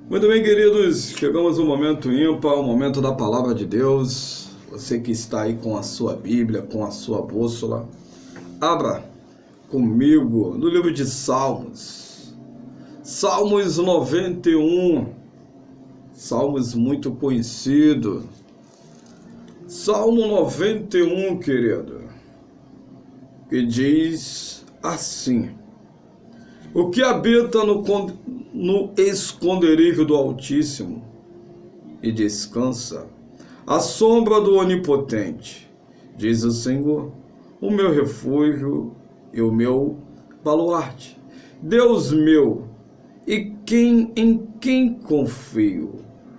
Muito bem, queridos, chegamos ao momento ímpar, o momento da palavra de Deus. Você que está aí com a sua Bíblia, com a sua bússola, abra comigo no livro de Salmos. Salmos 91, Salmos muito conhecido. Salmo 91, querido, que diz assim: o que habita no esconderijo do Altíssimo e descansa à sombra do Onipotente, diz o Senhor, o meu refúgio e o meu baluarte, Deus meu, e em quem confio?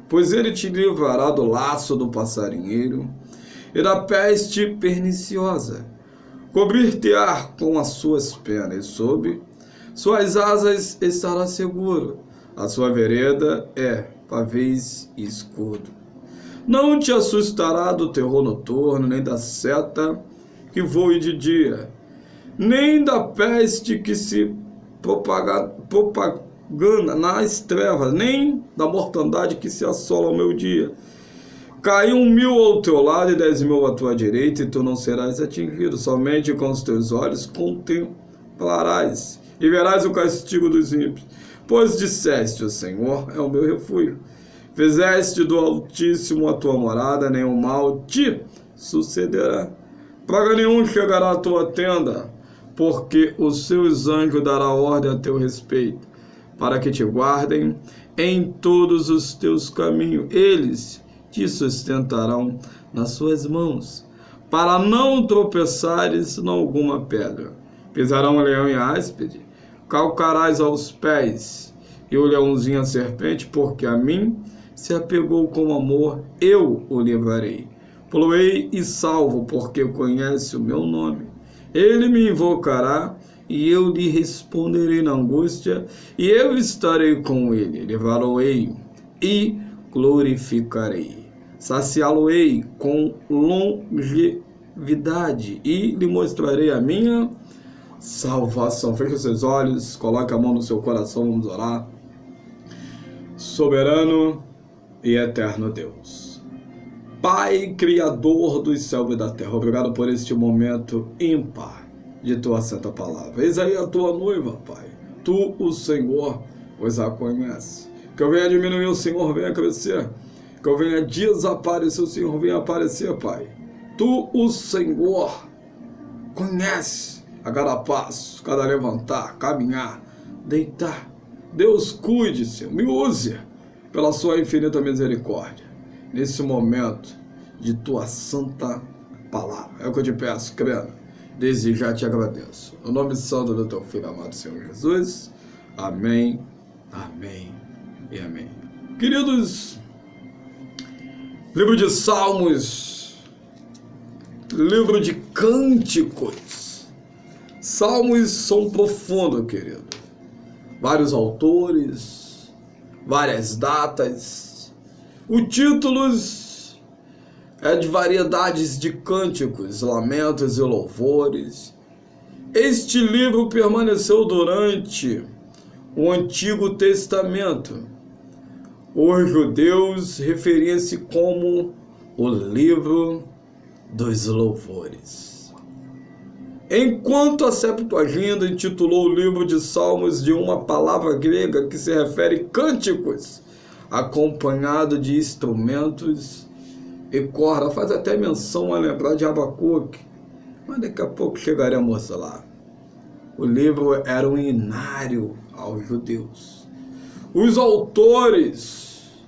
Pois ele te livrará do laço do passarinheiro e da peste perniciosa. Cobrir-te-á com as suas penas, e sob suas asas estará seguro. A sua vereda é pavês e escudo. Não te assustará do terror noturno, nem da seta que voe de dia, nem da peste que se propaganda nas trevas, nem da mortandade que se assola ao meu dia. Cai 1.000 ao teu lado e 10.000 à tua direita, e tu não serás atingido. Somente com os teus olhos contemplarás e verás o castigo dos ímpios. Pois disseste: o Senhor é o meu refúgio. Fizeste do Altíssimo a tua morada, nenhum mal te sucederá. Praga nenhum chegará à tua tenda, porque os seus anjos dará ordem a teu respeito, para que te guardem em todos os teus caminhos. Eles te sustentarão nas suas mãos, para não tropeçares em alguma pedra. Pisarão o leão e a áspide, calcarás aos pés, e o leãozinho a serpente, porque a mim se apegou com amor, eu o livrarei. Poloei e salvo, porque conhece o meu nome. Ele me invocará, e eu lhe responderei na angústia, e eu estarei com ele. Livrá-lo-ei e glorificarei. Saciá-lo-ei com longevidade, e lhe mostrarei a minha salvação. Feche seus olhos, coloque a mão no seu coração, vamos orar. Soberano e eterno Deus, Pai, Criador dos céus e da terra, obrigado por este momento ímpar de tua santa palavra. Eis aí a tua noiva, Pai. Tu, o Senhor, pois a conhece. Que eu venha diminuir, o Senhor venha crescer. Que eu venha desaparecer, o Senhor venha aparecer, Pai. Tu, o Senhor, conhece a cada passo, cada levantar, caminhar, deitar. Deus, cuide, Senhor, me use pela sua infinita misericórdia nesse momento de tua santa palavra. É o que eu te peço, crendo. Desde já te agradeço. No nome santo do teu Filho amado, Senhor Jesus. Amém, amém e amém. Queridos, livro de Salmos, livro de Cânticos. Salmos são profundos, querido. Vários autores, várias datas. Os títulos é de variedades de cânticos, lamentos e louvores. Este livro permaneceu durante o Antigo Testamento. Os judeus referiam-se como o livro dos louvores. Enquanto a Septuaginta intitulou o livro de Salmos de uma palavra grega que se refere cânticos, acompanhado de instrumentos e corda, faz até menção a lembrar de Abacuque, mas daqui a pouco chegaremos lá. O livro era um hinário aos judeus. Os autores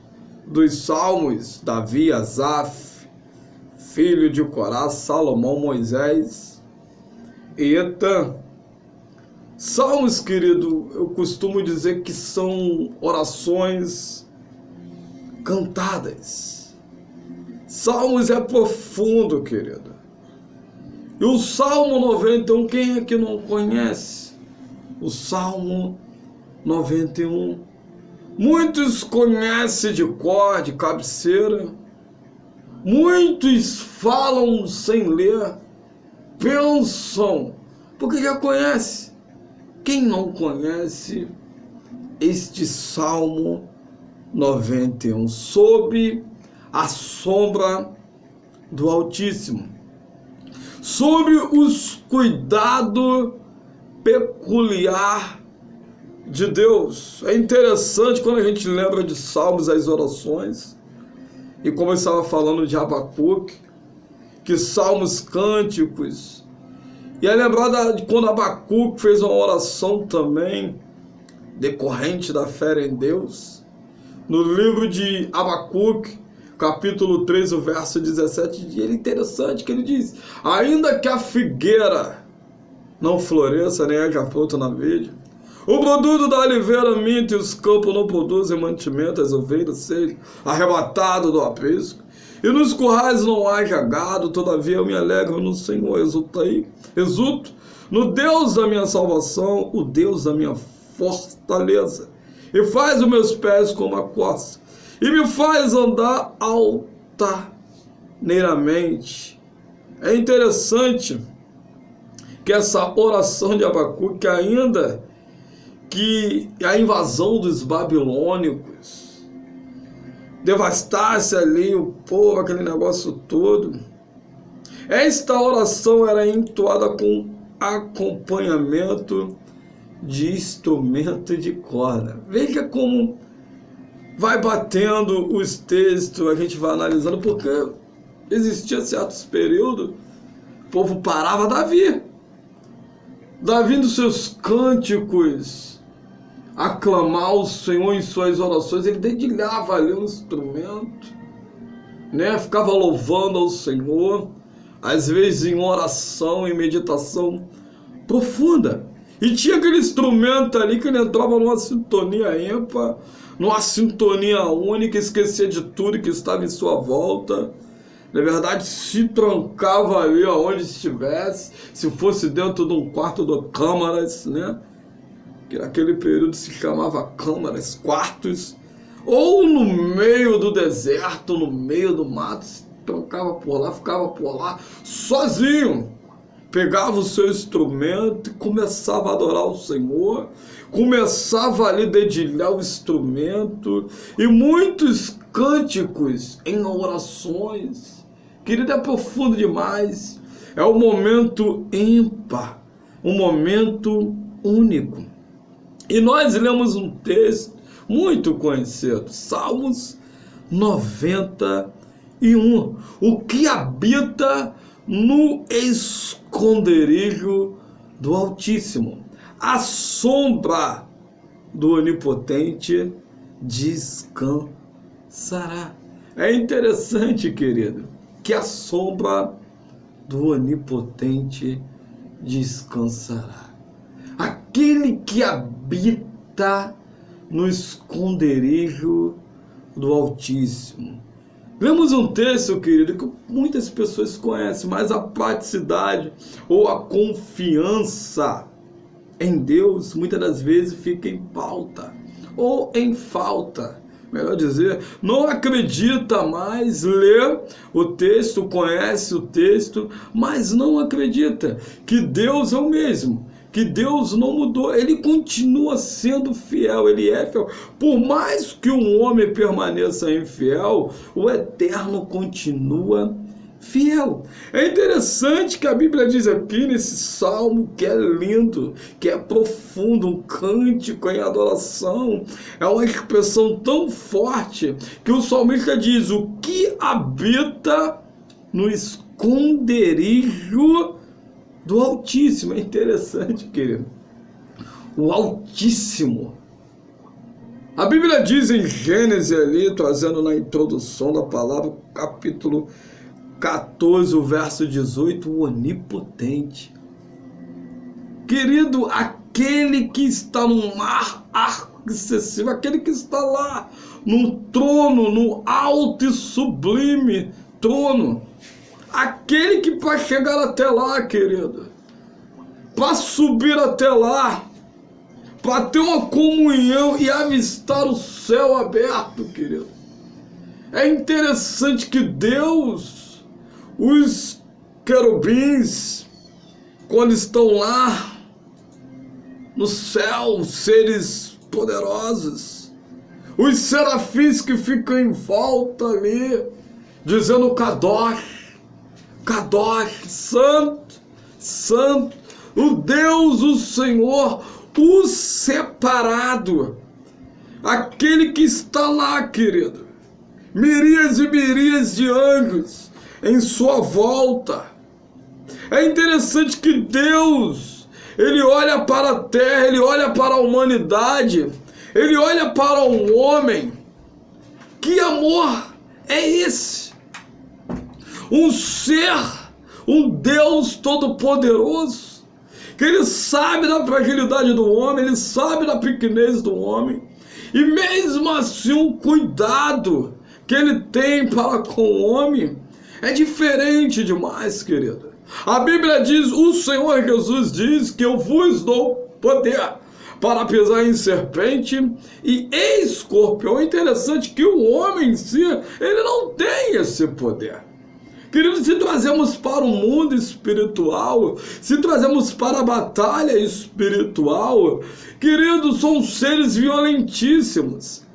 dos Salmos, Davi, Asaf, filho de Corá, Salomão, Moisés e Etã. Salmos, querido, eu costumo dizer que são orações cantadas. Salmos é profundo, querido. E o Salmo 91, quem é que não conhece? O Salmo 91. Muitos conhecem de cor, de cabeceira. Muitos falam sem ler. Pensam, porque já conhece. Quem não conhece este Salmo 91, sob a sombra do Altíssimo, sobre os cuidados peculiar de Deus. É interessante quando a gente lembra de Salmos, as orações, e como eu estava falando de Abacuque, que Salmos, cânticos, e é lembrado de quando Abacuque fez uma oração também, decorrente da fé em Deus, no livro de Abacuque, capítulo 3, o verso 17, ele é interessante que ele diz: ainda que a figueira não floresça, nem haja fruto na vide, o produto da oliveira minta e os campos não produzem mantimento, as ovelhas sejam arrebatadas do aprisco, e nos currais não haja gado, todavia eu me alegro no Senhor, exulto no Deus da minha salvação, o Deus da minha fortaleza, e faz os meus pés como a costa, e me faz andar altaneiramente. É interessante que essa oração de Abacuque, ainda que a invasão dos babilônicos devastasse ali o povo, aquele negócio todo, esta oração era entoada com acompanhamento de instrumento de corda. Veja como vai batendo os textos, a gente vai analisando, porque existia certos períodos, o povo parava Davi nos seus cânticos, aclamar o Senhor em suas orações, ele dedilhava ali um instrumento, né? Ficava louvando ao Senhor, às vezes em oração, em meditação profunda. E tinha aquele instrumento ali que ele entrava numa sintonia ímpar, numa sintonia única, esquecia de tudo que estava em sua volta. Na verdade, se trancava ali aonde estivesse, se fosse dentro de um quarto de câmaras, né? Que naquele período se chamava câmaras, quartos, ou no meio do deserto, no meio do mato, se trancava por lá, ficava por lá, sozinho. Pegava o seu instrumento e começava a adorar o Senhor, começava ali a dedilhar o instrumento, e muitos cânticos em orações. Querido, é profundo demais, é um momento ímpar, um momento único. E nós lemos um texto muito conhecido, Salmos 91, o que habita no esconderijo do Altíssimo, a sombra do Onipotente descansará. É interessante, querido, que a sombra do Onipotente descansará. Aquele que habita no esconderijo do Altíssimo. Lemos um texto, querido, que muitas pessoas conhecem, mas a praticidade ou a confiança em Deus muitas das vezes fica em pauta ou em falta. Melhor dizer, não acredita mais, lê o texto, conhece o texto, mas não acredita que Deus é o mesmo, que Deus não mudou, ele continua sendo fiel, ele é fiel. Por mais que um homem permaneça infiel, o Eterno continua fiel. É interessante que a Bíblia diz aqui nesse salmo, que é lindo, que é profundo, um cântico em adoração, é uma expressão tão forte que o salmista diz: o que habita no esconderijo do Altíssimo. É interessante, querido, o Altíssimo. A Bíblia diz em Gênesis ali, trazendo na introdução da palavra, capítulo 14, o verso 18, o Onipotente. Querido, aquele que está no mar acessível, aquele que está lá no trono, no alto e sublime trono, aquele que para chegar até lá, querido, para subir até lá, para ter uma comunhão e avistar o céu aberto, querido. É interessante que Deus, os querubins, quando estão lá no céu, seres poderosos, os serafins que ficam em volta ali, dizendo Kadosh, Kadosh, santo, santo, o Deus, o Senhor, o separado, aquele que está lá, querido, miríades e miríades de anjos em sua volta. É interessante que Deus, ele olha para a terra, ele olha para a humanidade, ele olha para o homem. Que amor é esse? Um ser, um Deus todo-poderoso, que ele sabe da fragilidade do homem, ele sabe da pequenez do homem, e mesmo assim o cuidado que ele tem para com o homem é diferente demais, querido. A Bíblia diz, o Senhor Jesus diz que eu vos dou poder para pisar em serpente e escorpião. É interessante que o homem em si, ele não tem esse poder. Queridos, se trazemos para o mundo espiritual, se trazemos para a batalha espiritual, queridos, são seres violentíssimos.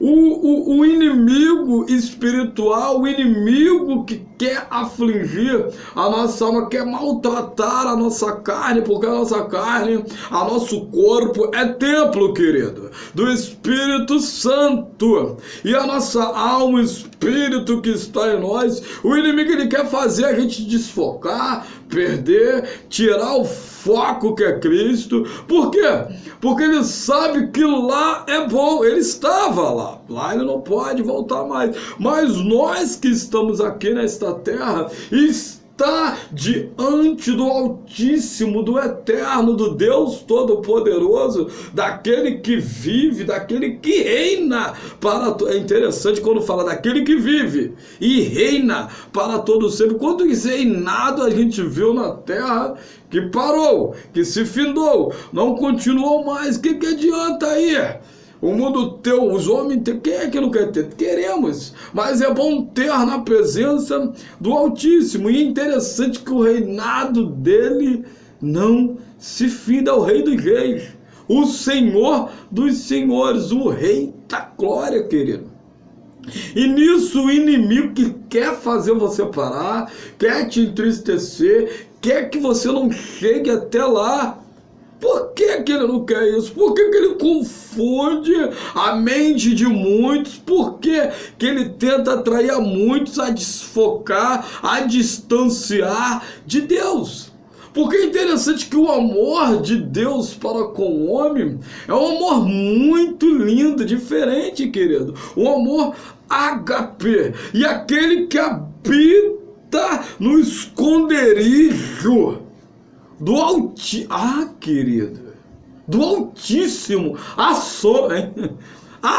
O inimigo espiritual, o inimigo que quer afligir a nossa alma, quer maltratar a nossa carne, porque a nossa carne, a nosso corpo é templo, querido, do Espírito Santo. E a nossa alma, o Espírito que está em nós, o inimigo ele quer fazer a gente desfocar, perder, tirar o foco que é Cristo. Por quê? Porque ele sabe que lá é bom, ele estava lá. Lá ele não pode voltar mais. Mas nós que estamos aqui nesta terra, está diante do Altíssimo, do Eterno, do Deus Todo-Poderoso, daquele que vive, daquele que reina para... É interessante quando fala daquele que vive e reina para todo sempre. Quantos reinado a gente viu na terra que parou, que se findou, não continuou mais? O que adianta aí? O mundo teu, os homens, quem é que não quer ter? Queremos, mas é bom ter na presença do Altíssimo. E é interessante que o reinado dele não se finda, o Rei dos Reis, o Senhor dos Senhores, o Rei da Glória, querido. E nisso o inimigo que quer fazer você parar, quer te entristecer, quer que você não chegue até lá. Por que ele não quer isso? Por que ele confunde a mente de muitos? Por que ele tenta atrair a muitos a desfocar, a distanciar de Deus? Porque é interessante que o amor de Deus para com o homem é um amor muito lindo, diferente, querido. Um amor ágape. E aquele que habita no esconderijo do Altíssimo, querido, do Altíssimo, a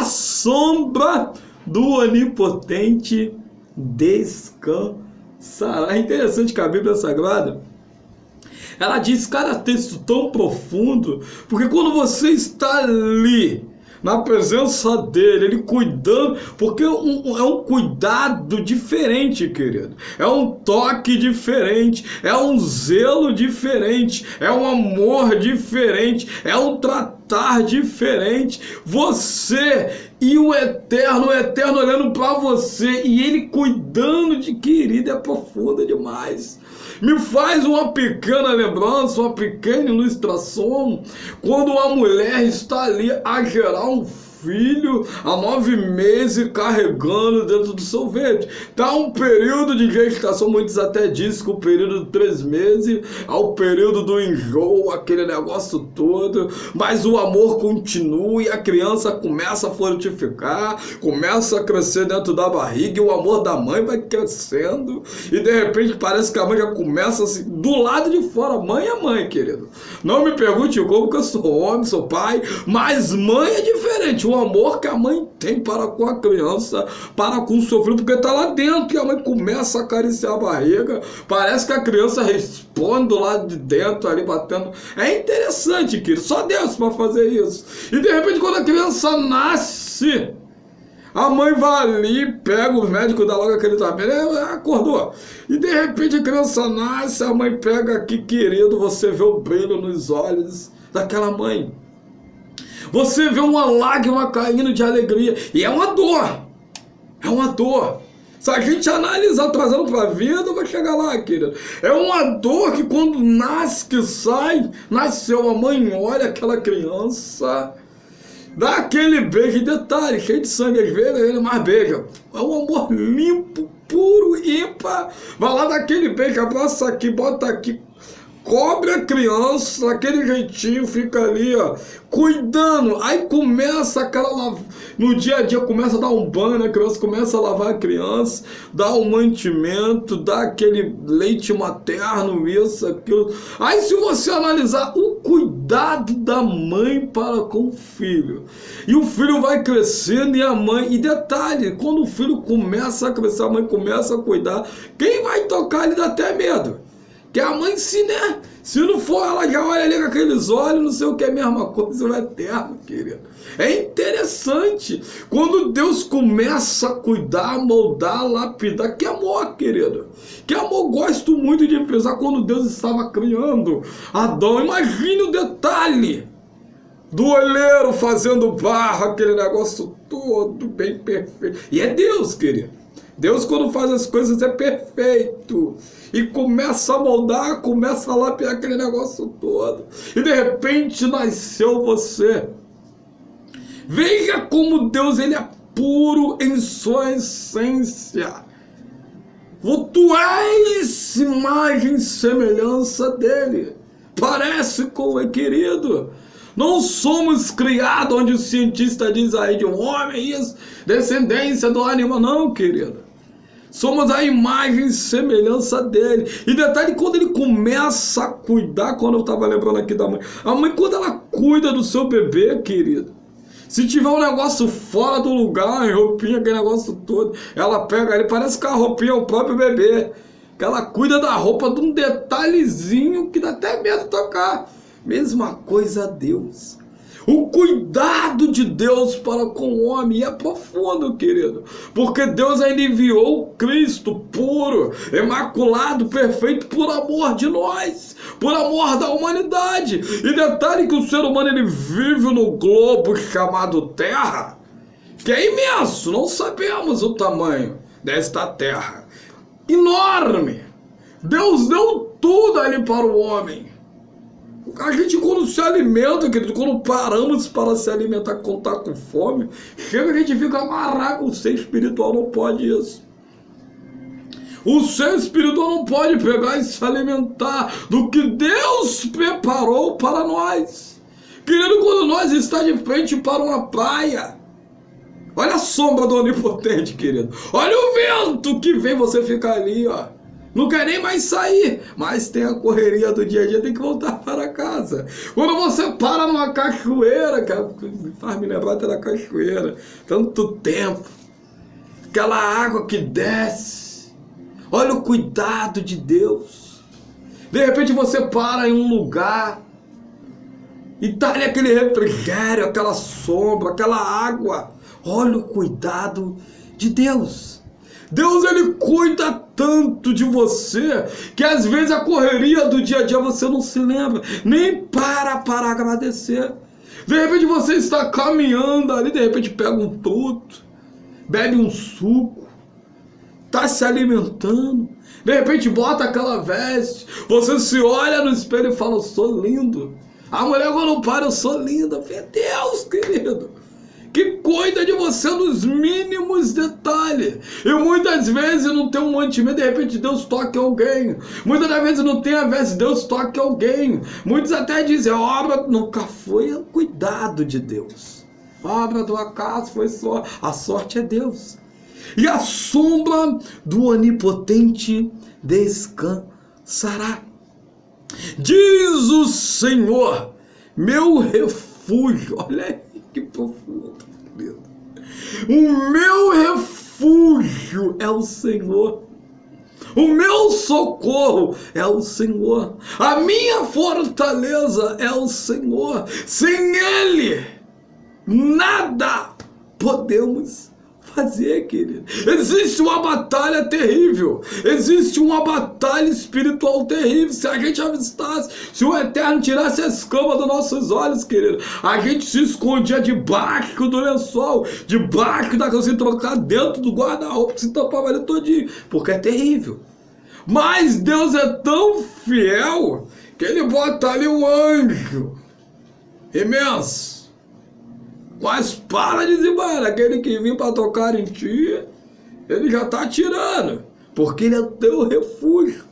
sombra do Onipotente descansará. É interessante que a Bíblia Sagrada, ela diz cada texto tão profundo, porque quando você está ali, na presença dele, ele cuidando, porque é um cuidado diferente, querido, é um toque diferente, é um zelo diferente, é um amor diferente, é um tratar diferente. Você e o Eterno olhando para você e ele cuidando de, querido, é profundo demais. Me faz uma pequena lembrança, uma pequena ilustração, quando uma mulher está ali a gerar um filho há 9 meses carregando dentro do seu ventre. Está um período de gestação, muitos até dizem que o período de 3 meses é o período do enjoo, aquele negócio todo, mas o amor continua e a criança começa a frutificar, começa a crescer dentro da barriga e o amor da mãe vai crescendo e de repente parece que a mãe já começa assim, do lado de fora. Mãe é mãe, querido. Não me pergunte como, que eu sou homem, sou pai, mas mãe é diferente. O amor que a mãe tem para com a criança, para com o seu filho, porque está lá dentro e a mãe começa a acariciar a barriga, parece que a criança responde do lado de dentro ali, batendo. É interessante, querido, só Deus para fazer isso. E de repente quando a criança nasce, a mãe vai ali, pega o médico, dá logo aquele tapete, acordou. E de repente a criança nasce, a mãe pega aqui, querido, você vê o brilho nos olhos daquela mãe. Você vê uma lágrima caindo de alegria. E é uma dor. É uma dor. Se a gente analisar trazendo para a vida, vai chegar lá, querido. É uma dor que quando nasce, que sai, nasceu, a mãe olha aquela criança, dá aquele beijo, de detalhe, cheio de sangue às vezes, ele mais beija. É um amor limpo, puro, ímpar. Vai lá daquele beijo, abraça aqui, bota aqui, cobre a criança, daquele jeitinho, fica ali, ó, cuidando. Aí começa aquela, no dia a dia começa a dar um banho na criança, começa a lavar a criança, dá um mantimento, dá aquele leite materno, isso, aquilo. Aí se você analisar o cuidado da mãe para com o filho, e o filho vai crescendo e a mãe, e detalhe, quando o filho começa a crescer, a mãe começa a cuidar, quem vai tocar ele dá até medo. Que a mãe, se não for, ela já olha ali com aqueles olhos, não sei o que, é a mesma coisa, o eterno, querido. É interessante, quando Deus começa a cuidar, moldar, lapidar, que amor, querido. Que amor, gosto muito de pensar quando Deus estava criando Adão. Imagine o detalhe do olheiro fazendo barro, aquele negócio todo bem perfeito. E é Deus, querido. Deus, quando faz as coisas, é perfeito. E começa a moldar, começa a lapiar aquele negócio todo. E de repente nasceu você. Veja como Deus, ele é puro em sua essência. Tu és imagem e semelhança dele. Parece com o querido. Não somos criados onde o cientista diz aí de um homem, isso, descendência do animal, não, querido. Somos a imagem e semelhança dele. E detalhe, quando ele começa a cuidar, quando eu estava lembrando aqui da mãe, a mãe, quando ela cuida do seu bebê, querido, se tiver um negócio fora do lugar, roupinha, aquele negócio todo, ela pega ele, parece que a roupinha é o próprio bebê, que ela cuida da roupa de um detalhezinho que dá até medo de tocar. Mesma coisa a Deus. O cuidado de Deus para com o homem é profundo, querido. Porque Deus ainda enviou o Cristo puro, imaculado, perfeito, por amor de nós, por amor da humanidade. E detalhe que o ser humano, ele vive no globo chamado Terra, que é imenso, não sabemos o tamanho desta Terra. Enorme. Deus deu tudo ali para o homem. A gente, quando se alimenta, querido, quando paramos para se alimentar, quando está com fome, chega, a gente fica amarrado. O ser espiritual não pode isso. O ser espiritual não pode pegar e se alimentar do que Deus preparou para nós. Querido, quando nós estamos de frente para uma praia, olha a sombra do Onipotente, querido. Olha o vento que vem, você fica ali, ó. Não quer nem mais sair, mas tem a correria do dia a dia, tem que voltar para casa. Quando você para numa cachoeira, que faz me lembrar até da cachoeira, tanto tempo, aquela água que desce, olha o cuidado de Deus. De repente você para em um lugar, e tá ali aquele refrigério, aquela sombra, aquela água, olha o cuidado de Deus. Deus, ele cuida tanto de você, que às vezes a correria do dia a dia você não se lembra, nem para agradecer. De repente você está caminhando ali, de repente pega um fruto, bebe um suco, está se alimentando, de repente bota aquela veste, você se olha no espelho e fala, eu sou lindo. A mulher, quando para, eu sou linda. Meu Deus, querido, que cuida de você nos mínimos detalhes. E muitas vezes não tem um mantimento, de repente Deus toca alguém. Muitas das vezes não tem a vez, Deus toca alguém. Muitos até dizem, a obra nunca foi o cuidado de Deus. A obra do acaso foi só, a sorte é Deus. E a sombra do Onipotente descansará. Diz o Senhor, meu refúgio. Olha aí que profundo, querido. O meu refúgio é o Senhor. O meu socorro é o Senhor. A minha fortaleza é o Senhor. Sem Ele, nada podemos fazer, querido. Existe uma batalha terrível. Existe uma batalha espiritual terrível. Se a gente avistasse, se o Eterno tirasse a escama dos nossos olhos, querido, a gente se escondia debaixo do lençol, debaixo da coisa, se trocar dentro do guarda-roupa, se tampava ali todinho, porque é terrível. Mas Deus é tão fiel que ele bota ali um anjo imenso, com a espada de Zibar, aquele que vinha para tocar em ti, ele já está atirando, porque ele é o teu refúgio,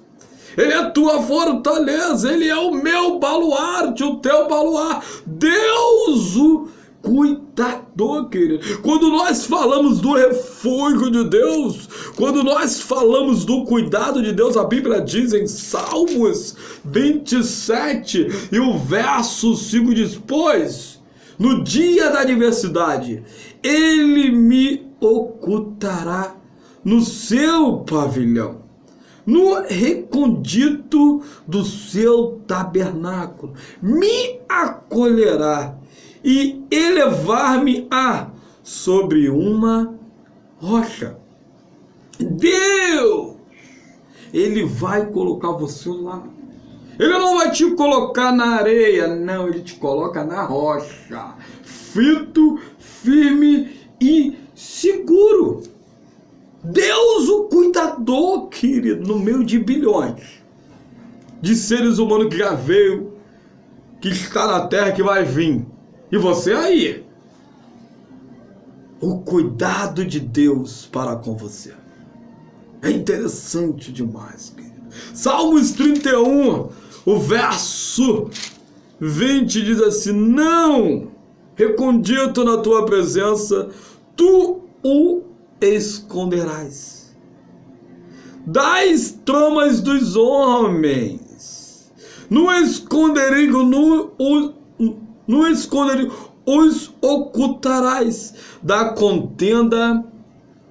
ele é a tua fortaleza, ele é o meu baluarte, o teu baluarte, Deus o cuidador, querido. Quando nós falamos do refúgio de Deus, quando nós falamos do cuidado de Deus, a Bíblia diz em Salmos 27 e o verso 5 diz: pois no dia da adversidade, ele me ocultará no seu pavilhão, no recôndito do seu tabernáculo, me acolherá e elevar-me-á sobre uma rocha. Deus, ele vai colocar você lá. Ele não vai te colocar na areia, não, ele te coloca na rocha, fito, firme e seguro. Deus, o cuidador, querido, no meio de bilhões de seres humanos que já veio, que está na terra, que vai vir. E você aí. O cuidado de Deus para com você. É interessante demais, querido. Salmos 31, o verso 20 diz assim: não, recondito na tua presença, tu o esconderás das tramas dos homens, no esconderijo, no esconderijo os ocultarás da contenda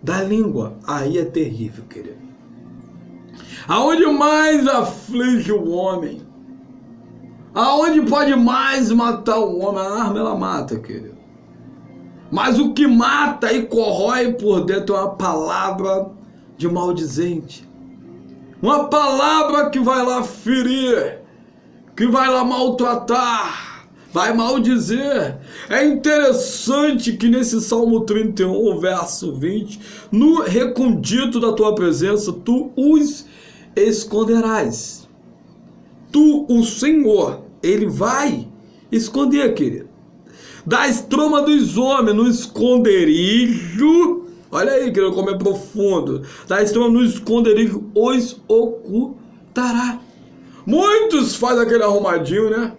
da língua. Aí é terrível, querido. Aonde mais aflige o homem, aonde pode mais matar o homem, a arma ela mata, querido. Mas o que mata e corrói por dentro é uma palavra de maldizente. Uma palavra que vai lá ferir, que vai lá maltratar, vai maldizer. É interessante que nesse Salmo 31, verso 20, no recôndito da tua presença, tu os esconderás. Tu, o Senhor, ele vai esconder, querido. Das tramas dos homens, no esconderijo, olha aí, querido, como é profundo. Das tramas no esconderijo os ocultará. Muitos fazem aquele arrumadinho, né?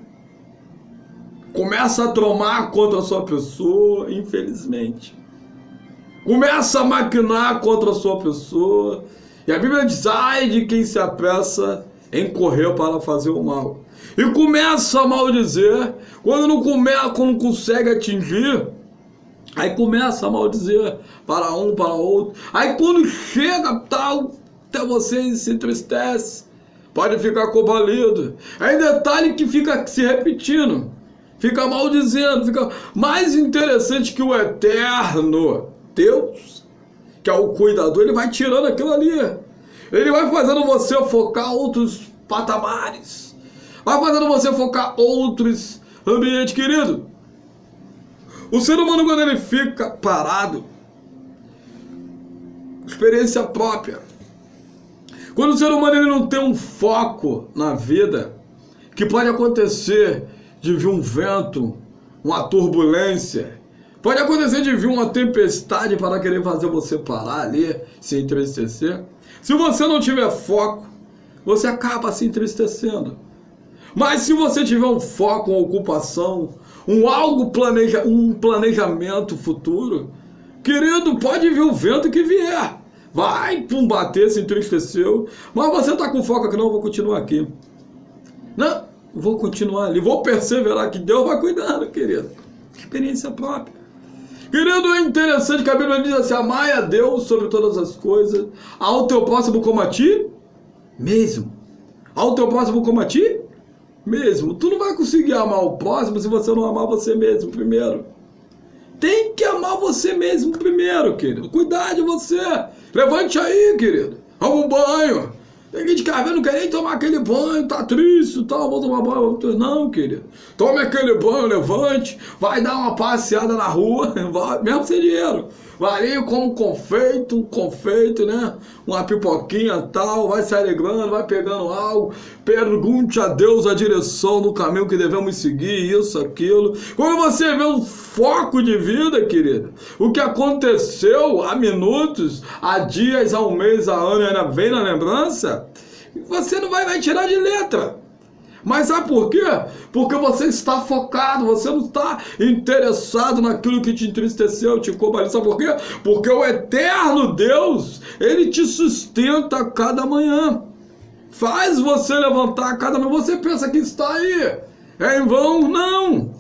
Começa a tramar contra a sua pessoa, infelizmente. Começa a maquinar contra a sua pessoa. E a Bíblia diz: ai de quem se apressa em correr para fazer o mal. E começa a maldizer. Quando não consegue atingir, aí começa a maldizer para um, para outro. Aí quando chega tal, até você se entristece. Pode ficar combalido. Aí detalhe que fica se repetindo. Fica maldizendo. Fica mais interessante que o Eterno Deus, que é o cuidador, ele vai tirando aquilo ali. Ele vai fazendo você focar outros patamares. Vai fazendo você focar outros ambientes, querido. O ser humano, quando ele fica parado, experiência própria. Quando o ser humano ele não tem um foco na vida, que pode acontecer de vir um vento, uma turbulência, pode acontecer de vir uma tempestade para querer fazer você parar ali, se entristecer. Se você não tiver foco, você acaba se entristecendo. Mas se você tiver um foco, uma ocupação, um planejamento futuro, querido, pode vir o vento que vier. Vai, bater, se entristeceu. Mas você está com foco aqui, não, eu vou continuar aqui. Não, vou continuar ali, vou perseverar que Deus vai cuidando, querido. Experiência própria. Querido, é interessante que a Bíblia diz assim: amai a Deus sobre todas as coisas, ao teu próximo como a ti mesmo. Ao teu próximo como a ti mesmo. Tu não vai conseguir amar o próximo se você não amar você mesmo primeiro. tem que amar você mesmo primeiro, querido. Cuidar de você. Levante aí, querido. Toma um banho. Tem gente que às vezes não quer nem tomar aquele banho, tá triste e tal, vou tomar banho. Não, querido. Tome aquele banho, levante, vai dar uma passeada na rua, vai, mesmo sem dinheiro. Vai ali como um confeito, né? Uma pipoquinha e tal, vai se alegrando, vai pegando algo. Pergunte a Deus a direção do caminho que devemos seguir, isso, aquilo. Quando você vê um foco de vida, querido, o que aconteceu há minutos, há dias, há um mês, há ano, ainda vem na lembrança, você não vai tirar de letra. Mas sabe por quê? Porque você está focado, você não está interessado naquilo que te entristeceu, te cobrou. Sabe por quê? Porque o eterno Deus, ele te sustenta a cada manhã. Faz você levantar a cada manhã. Você pensa que está aí é em vão? Não.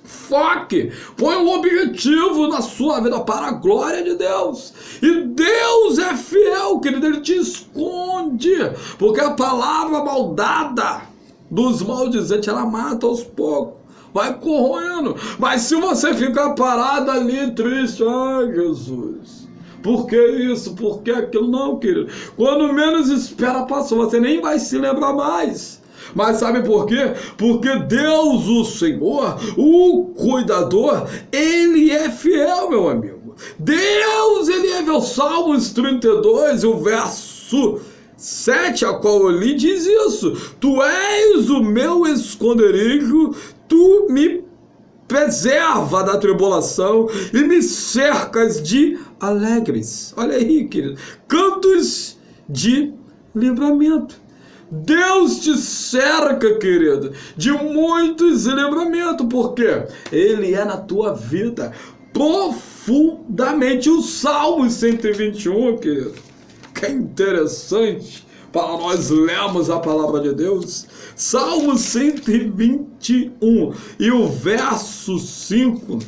Foque, põe um objetivo na sua vida para a glória de Deus. E Deus é fiel, querido, ele te esconde. Porque a palavra maldada dos maldizentes, ela mata aos poucos, vai corroendo. Mas se você ficar parado ali triste, ai Jesus, por que isso, por que aquilo? Não, querido, quando menos espera passou, você nem vai se lembrar mais. Mas sabe por quê? Porque Deus, o Senhor, o cuidador, ele é fiel, meu amigo. Deus, ele é fiel. Salmos 32, o verso 7, a qual eu li, diz isso: tu és o meu esconderijo, tu me preserva da tribulação e me cercas de alegres. Olha aí, querido, cantos de livramento. Deus te cerca, querido, de muitos livramentos, porque ele é na tua vida profundamente. O Salmo 121, querido, que é interessante para nós lermos a palavra de Deus. Salmo 121 e o verso 5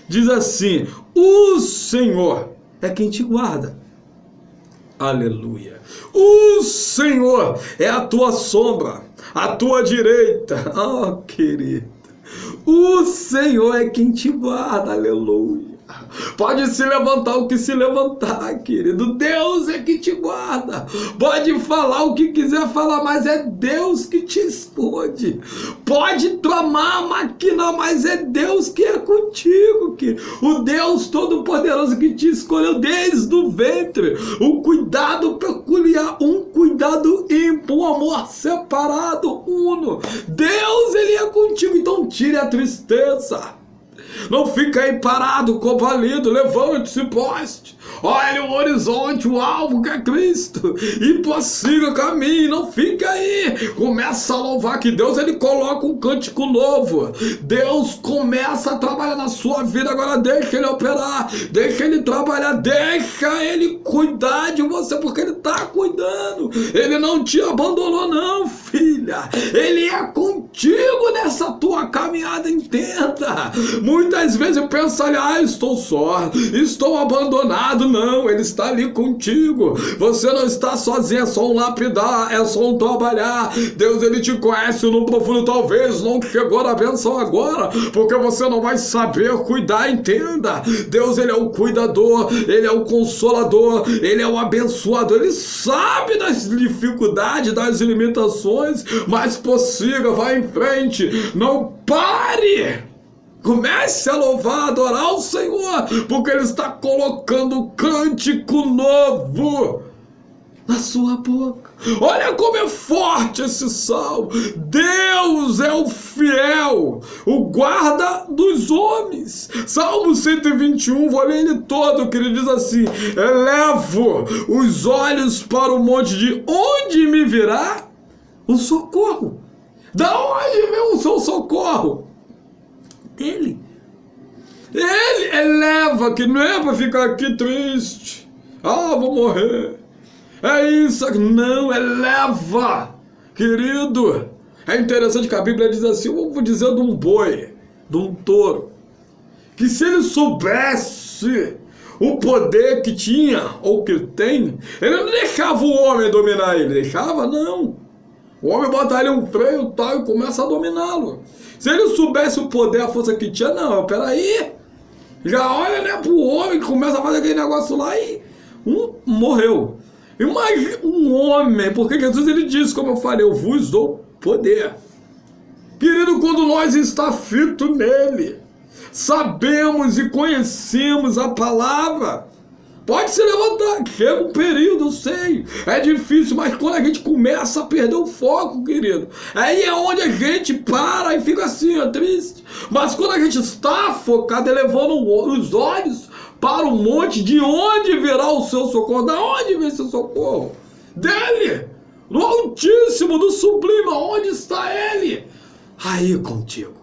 diz assim: o Senhor é quem te guarda. Aleluia. O Senhor é a tua sombra, a tua direita. Oh, querido, o Senhor é quem te guarda. Aleluia. Pode se levantar o que se levantar, querido, Deus é que te guarda. Pode falar o que quiser falar, mas é Deus que te esconde. Pode tramar, maquinar, mas é Deus que é contigo, querido. O Deus Todo-Poderoso que te escolheu desde o ventre. Um cuidado peculiar, um cuidado ímpar, um amor separado, uno. Deus, ele é contigo, então tire a tristeza. Não fica aí parado, combalido, levante-se, poste, olhe o horizonte, o alvo que é Cristo, e prossiga o caminho, não fica aí, começa a louvar que Deus, ele coloca um cântico novo, Deus começa a trabalhar na sua vida, agora deixa ele operar, deixa ele trabalhar, deixa ele cuidar de você, porque ele está cuidando, ele não te abandonou não, filha, ele é contigo nessa tua caminhada, entenda. Muitas vezes eu penso ali, estou só, estou abandonado. Não, ele está ali contigo. Você não está sozinho, é só um lapidar, é só um trabalhar. Deus, ele te conhece no profundo, talvez não chegou na bênção agora, porque você não vai saber cuidar, entenda. Deus, ele é o cuidador, ele é o consolador, ele é o abençoador, ele sabe das dificuldades, das limitações, mas prossiga, vá em frente, não pare. Comece a louvar, adorar o Senhor, porque ele está colocando um cântico novo na sua boca. Olha como é forte esse salmo. Deus é o fiel, o guarda dos homens. Salmo 121, vou ler ele todo, que ele diz assim: elevo os olhos para o monte, de onde me virá o socorro? Da onde vem o seu socorro? Ele eleva, que não é para ficar aqui triste, vou morrer, é isso, não, eleva, querido. É interessante que a Bíblia diz assim, eu vou dizer de um boi, de um touro, que se ele soubesse o poder que tinha, ou que tem, ele não deixava o homem dominar ele, deixava, não. O homem bota ali um freio tal e começa a dominá-lo. Se ele soubesse o poder, a força que tinha, não, peraí, Já olha, né, pro homem que começa a fazer aquele negócio lá e morreu. Imagina um homem, porque Jesus ele disse, como eu falei, eu vos dou poder. Querido, quando nós está fito nele, sabemos e conhecemos a palavra, pode se levantar, chega um período, sei, é difícil, mas quando a gente começa a perder o foco, querido, aí é onde a gente para e fica assim, triste. Mas quando a gente está focado, elevando os olhos para o monte, de onde virá o seu socorro? Da onde vem seu socorro? Dele, do Altíssimo, do Sublime, onde está ele? Aí contigo.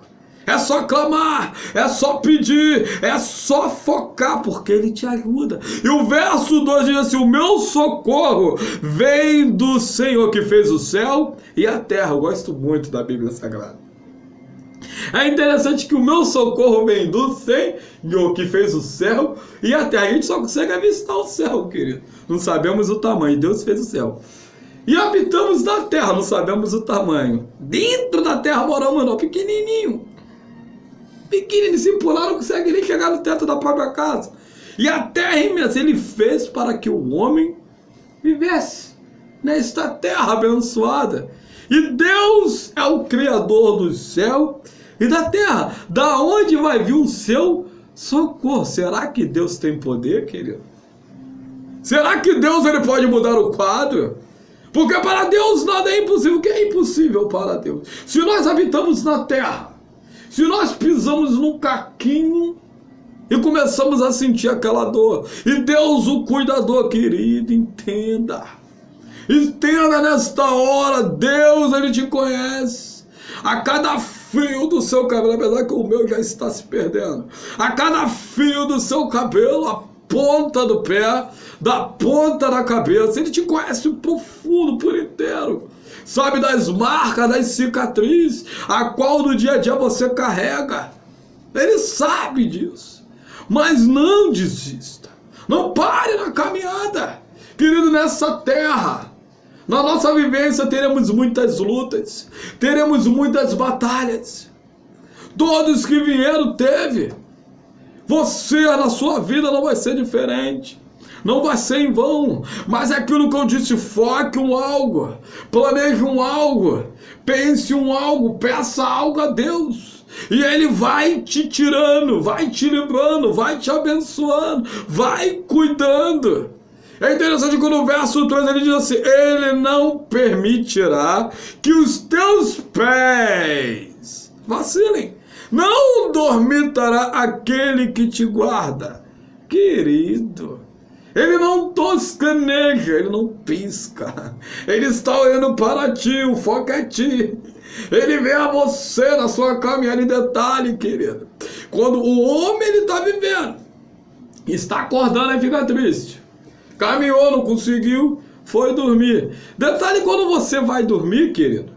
É só clamar, é só pedir, é só focar, porque ele te ajuda. E o verso 2 diz assim, o meu socorro vem do Senhor que fez o céu e a terra. Eu gosto muito da Bíblia Sagrada. É interessante que o meu socorro vem do Senhor que fez o céu e a terra. A gente só consegue avistar o céu, querido. Não sabemos o tamanho, Deus fez o céu. E habitamos na terra, não sabemos o tamanho. Dentro da terra moramos, não, pequenininho. Pequenininho, se pular, não consegue nem chegar no teto da própria casa. E a terra imensa, ele fez para que o homem vivesse nesta terra abençoada. E Deus é o Criador do céu e da terra. Da onde vai vir o seu socorro? Será que Deus tem poder, querido? Será que Deus ele pode mudar o quadro? Porque para Deus nada é impossível. O que é impossível para Deus? Se nós habitamos na terra, se nós pisamos num caquinho e começamos a sentir aquela dor, e Deus, o cuidador, querido, entenda. Entenda nesta hora, Deus, ele te conhece. A cada fio do seu cabelo, apesar que o meu já está se perdendo, a cada fio do seu cabelo, a ponta do pé, da ponta da cabeça, ele te conhece profundo, por inteiro. Sabe das marcas, das cicatrizes, a qual no dia a dia você carrega. Ele sabe disso. Mas não desista. Não pare na caminhada. Querido, nessa terra, na nossa vivência teremos muitas lutas, teremos muitas batalhas. Todos que vieram teve. Você na sua vida não vai ser diferente. Não vai ser em vão, mas é aquilo que eu disse, foque um algo, planeje um algo, pense um algo, peça algo a Deus. E Ele vai te tirando, vai te livrando, vai te abençoando, vai cuidando. É interessante quando o verso 3 ele diz assim, Ele não permitirá que os teus pés vacilem. Não dormitará aquele que te guarda. Querido, ele não toscaneja, ele não pisca. Ele está olhando para ti, o foco é ti. Ele vê a você na sua caminhada em detalhe, querido. Quando o homem ele está vivendo, está acordando e fica triste. Caminhou, não conseguiu, foi dormir. Detalhe, quando você vai dormir, querido,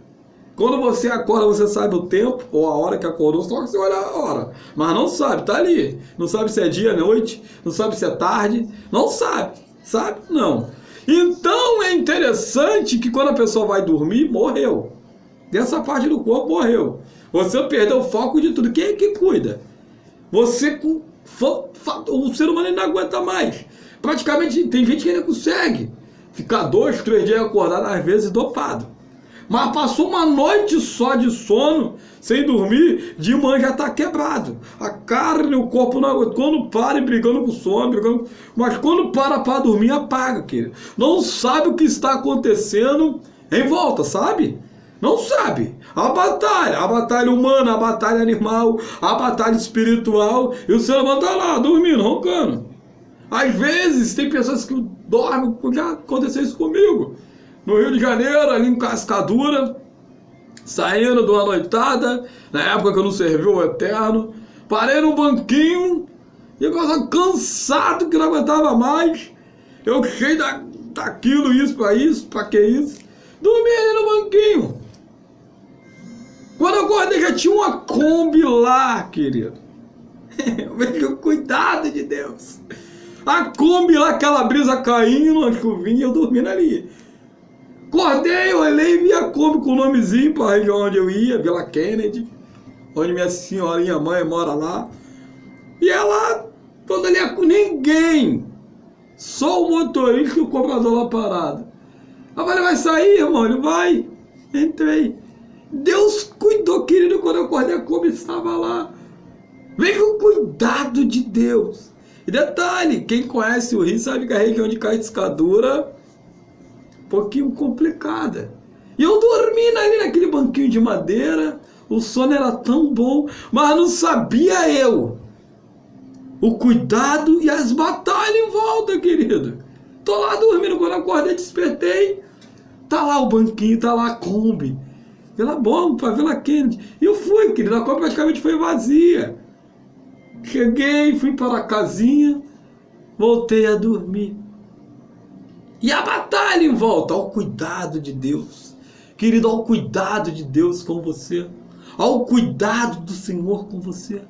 quando você acorda, você sabe o tempo ou a hora que acordou, só que você olha a hora. Mas não sabe, tá ali. Não sabe se é dia, noite, não sabe se é tarde, não sabe. Sabe? Não. Então é interessante que quando a pessoa vai dormir, morreu. Dessa parte do corpo morreu. Você perdeu o foco de tudo. Quem é que cuida? Você, o ser humano não aguenta mais. Praticamente tem gente que ainda consegue ficar 2, 3 dias acordado, às vezes dopado. Mas passou uma noite só de sono, sem dormir, de manhã já está quebrado. A carne, o corpo não aguenta. Quando para e brigando com o sono, mas quando para dormir, apaga, querido. Não sabe o que está acontecendo em volta, sabe? Não sabe. A batalha humana, a batalha animal, a batalha espiritual, e o ser humano está lá, dormindo, roncando. Às vezes, tem pessoas que dormem, já aconteceu isso comigo. No Rio de Janeiro, ali em Cascadura, saindo de uma noitada, na época que eu não servi o Eterno, parei num banquinho, e eu estava cansado, que não aguentava mais, eu cheio daquilo, isso, pra que isso, dormi ali no banquinho. Quando eu acordei, já tinha uma Kombi lá, querido. Eu vejo o cuidado de Deus. A Kombi lá, aquela brisa caindo, uma chuvinha, eu dormindo ali. Acordei, eu olhei e vi a Kombi com o nomezinho para a região onde eu ia, Vila Kennedy, onde minha senhorinha mãe mora lá. E ela Quando ele é com ninguém, só o motorista e o cobrador lá parado. Eu falei, vai sair, irmão? Ele vai. Entrei. Deus cuidou, querido, quando eu acordei, a Kombi estava lá. Vem com o cuidado de Deus. E detalhe, quem conhece o Rio sabe que a região de Caiçadura é um pouquinho complicada. E eu dormi ali naquele banquinho de madeira, o sono era tão bom, mas não sabia eu o cuidado e as batalhas em volta, querido. Tô lá dormindo, quando eu acordei, despertei, tá lá o banquinho, tá lá a Kombi, Vila Bomba, Vila Kennedy. E eu fui, querido, a Kombi praticamente foi vazia. Cheguei, fui para a casinha, voltei a dormir. E a batalha em volta, ao cuidado de Deus. Querido, ao cuidado de Deus com você. Ao cuidado do Senhor com você.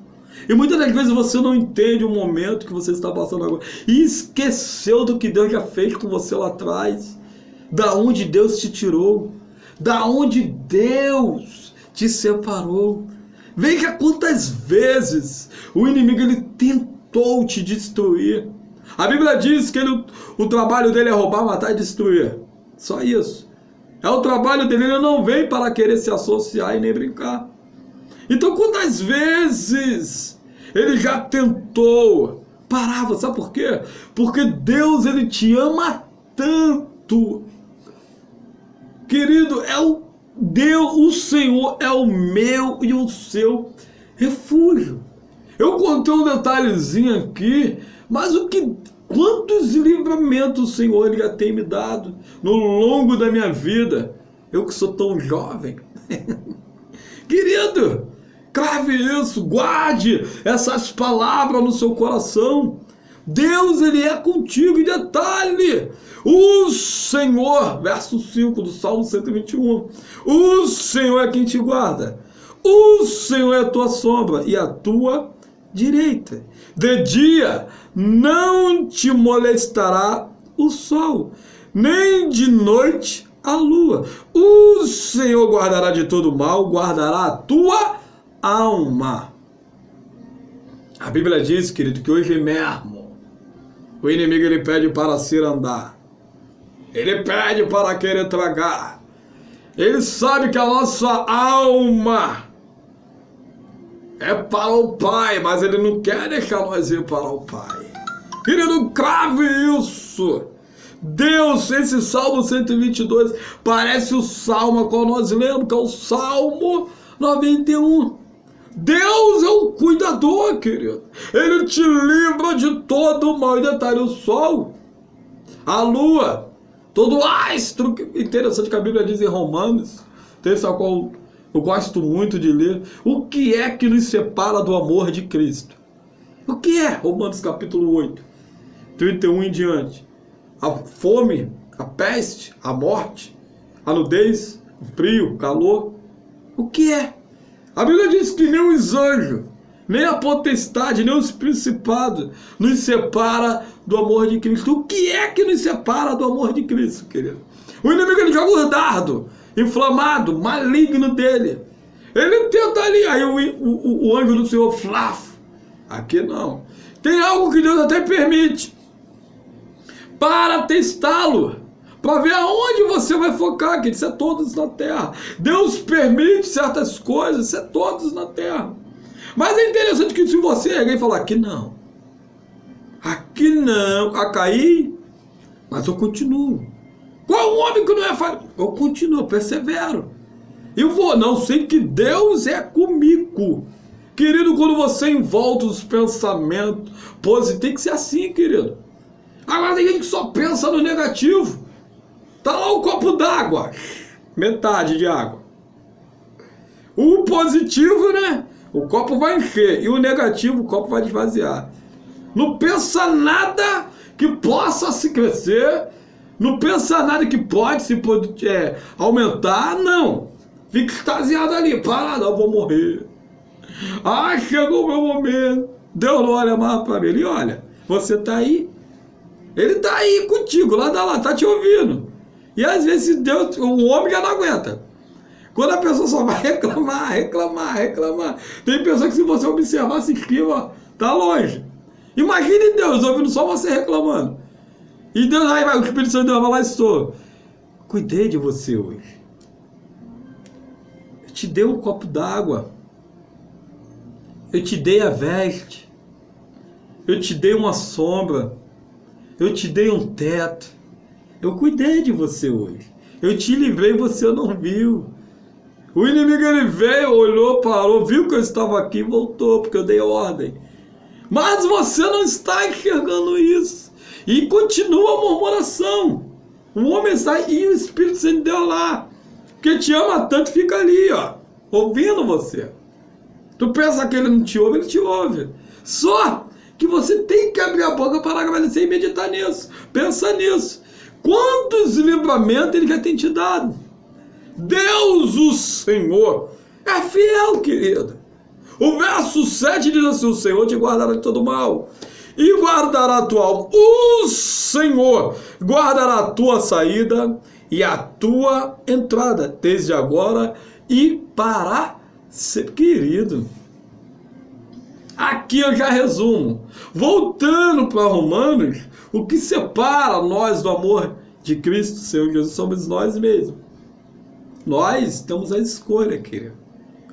E muitas das vezes você não entende o momento que você está passando agora. E esqueceu do que Deus já fez com você lá atrás. Da onde Deus te tirou. Da onde Deus te separou. Veja quantas vezes o inimigo ele tentou te destruir. A Bíblia diz que o trabalho dele é roubar, matar e destruir. Só isso. É o trabalho dele, ele não vem para querer se associar e nem brincar. Então quantas vezes ele já tentou parar, sabe por quê? Porque Deus ele te ama tanto. Querido, Deus, o Senhor é o meu e o seu refúgio. Eu contei um detalhezinho aqui, mas quantos livramentos o Senhor ele já tem me dado no longo da minha vida. Eu que sou tão jovem. Querido, crave isso, guarde essas palavras no seu coração. Deus, ele é contigo. E detalhe, o Senhor, verso 5 do Salmo 121, o Senhor é quem te guarda. O Senhor é a tua sombra e a tua direita. De dia não te molestará o sol, nem de noite a lua. O Senhor guardará de todo mal, guardará a tua alma. A Bíblia diz, querido, que hoje mesmo o inimigo ele pede para se andar. Ele pede para querer tragar. Ele sabe que a nossa alma é para o Pai, mas ele não quer deixar nós ir para o Pai. Querido, crave isso. Deus, esse Salmo 122 parece o Salmo qual nós lemos, que é o Salmo 91. Deus é o cuidador, querido. Ele te livra de todo o mal. E detalhe, o sol, a lua, todo astro. Interessante que a Bíblia diz em Romanos, texto ao qual eu gosto muito de ler. O que é que nos separa do amor de Cristo? O que é? Romanos capítulo 8, 31 em diante. A fome, a peste, a morte, a nudez, o frio, o calor. O que é? A Bíblia diz que nem os anjos, nem a potestade, nem os principados nos separa do amor de Cristo. O que é que nos separa do amor de Cristo, querido? O inimigo ele joga o dardo inflamado, maligno dele. Ele tenta ali, aí o anjo do Senhor flaf. Aqui não. Tem algo que Deus até permite para testá-lo, para ver aonde você vai focar, que isso é todos na terra. Deus permite certas coisas, isso é todos na terra. Mas é interessante que se você alguém falar aqui não, a cair, mas eu continuo. Qual homem que não é falho? Eu continuo, eu persevero. Eu vou, não, sei que Deus é comigo. Querido, quando você envolve os pensamentos positivos, tem que ser assim, querido. Agora tem gente que só pensa no negativo. Tá lá o copo d'água, metade de água. O positivo, né? O copo vai encher. E o negativo, o copo vai esvaziar. Não pensa nada que possa se crescer. Não pensa nada que pode se aumentar. Não. Fica extasiado ali. Parado, eu vou morrer. Ah, chegou o meu momento. Deus não olha mais para mim. Ele olha. Você tá aí. Ele tá aí contigo. Lá, tá te ouvindo. E às vezes Deus, o homem já não aguenta. Quando a pessoa só vai reclamar. Tem pessoa que se você observar, se esquiva, tá longe. Imagine Deus ouvindo só você reclamando. E Deus, aí vai, o Espírito Santo de Deus vai lá e estou. Cuidei de você hoje. Eu te dei um copo d'água. Eu te dei a veste. Eu te dei uma sombra. Eu te dei um teto. Eu cuidei de você hoje. Eu te livrei e você não viu. O inimigo, ele veio, olhou, parou, viu que eu estava aqui e voltou, porque eu dei ordem. Mas você não está enxergando isso. E continua a murmuração. O homem sai e o Espírito Santo deu lá. Porque te ama tanto, fica ali, ó, ouvindo você. Tu pensa que ele não te ouve, ele te ouve. Só que você tem que abrir a boca para agradecer e meditar nisso. Pensa nisso. Quantos livramentos ele já tem te dado? Deus, o Senhor, é fiel, querido. O verso 7 diz assim: o Senhor te guardará de todo mal e guardará a tua alma. O Senhor guardará a tua saída e a tua entrada, desde agora e para sempre. Querido, aqui eu já resumo. Voltando para Romanos, o que separa nós do amor de Cristo, Senhor Jesus, somos nós mesmos. Nós temos a escolha, querido.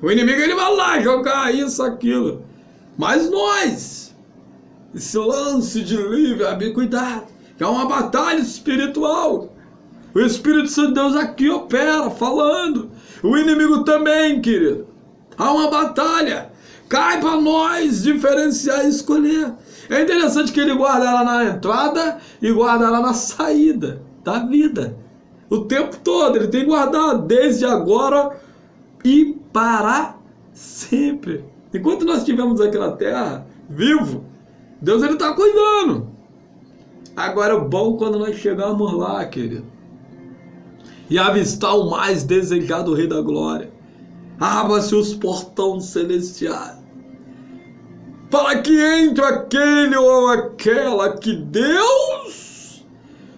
O inimigo, ele vai lá jogar isso, aquilo. Mas nós, esse lance de livre, cuidado, que é uma batalha espiritual. O Espírito Santo de Deus aqui opera, falando. O inimigo também, querido. Há uma batalha. Cai para nós diferenciar e escolher. É interessante que ele guarda ela na entrada e guarda ela na saída da vida. O tempo todo, ele tem guardado desde agora e para sempre. Enquanto nós estivermos aqui na terra, vivo, Deus, ele está cuidando. Agora é bom quando nós chegarmos lá, querido, e avistar o mais desejado Rei da Glória. Abra-se os portões celestiais, para que entre aquele ou aquela que Deus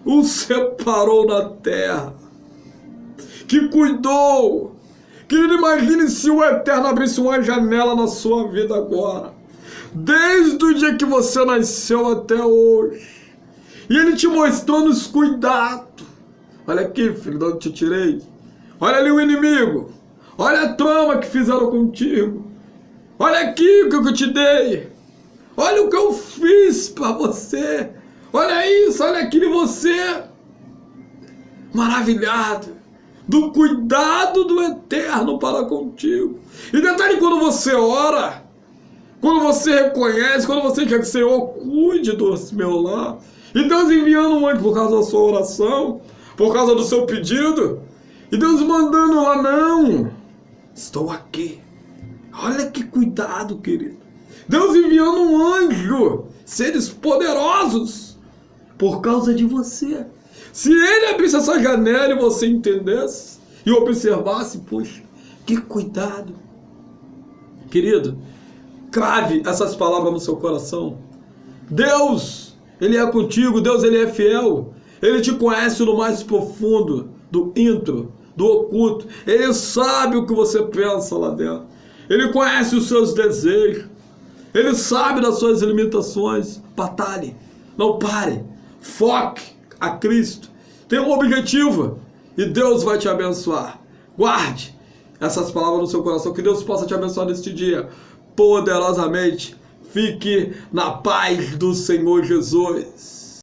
o separou na terra, que cuidou. Querido, imagine se o Eterno abrisse uma janela na sua vida agora, desde o dia que você nasceu até hoje, e Ele te mostrando os cuidados. Olha aqui, filho, de onde te tirei. Olha ali o inimigo. Olha a trama que fizeram contigo. Olha aqui o que eu te dei. Olha o que eu fiz para você. Olha isso, olha aquilo em você. Maravilhado do cuidado do Eterno para contigo. E detalhe, quando você ora, quando você reconhece, quando você quer que o Senhor cuide do meu lar, e Deus enviando um anjo por causa da sua oração, por causa do seu pedido, e Deus mandando lá, não, estou aqui. Olha que cuidado, querido. Deus enviando um anjo, seres poderosos, por causa de você. Se ele abrisse essa janela e você entendesse e observasse, poxa, que cuidado. Querido, crave essas palavras no seu coração. Deus, Ele é contigo. Deus, Ele é fiel. Ele te conhece no mais profundo, do íntimo, do oculto. Ele sabe o que você pensa lá dentro. Ele conhece os seus desejos. Ele sabe das suas limitações. Batalhe, não pare. Foque a Cristo. Tenha um objetivo e Deus vai te abençoar. Guarde essas palavras no seu coração. Que Deus possa te abençoar neste dia poderosamente. Fique na paz do Senhor Jesus.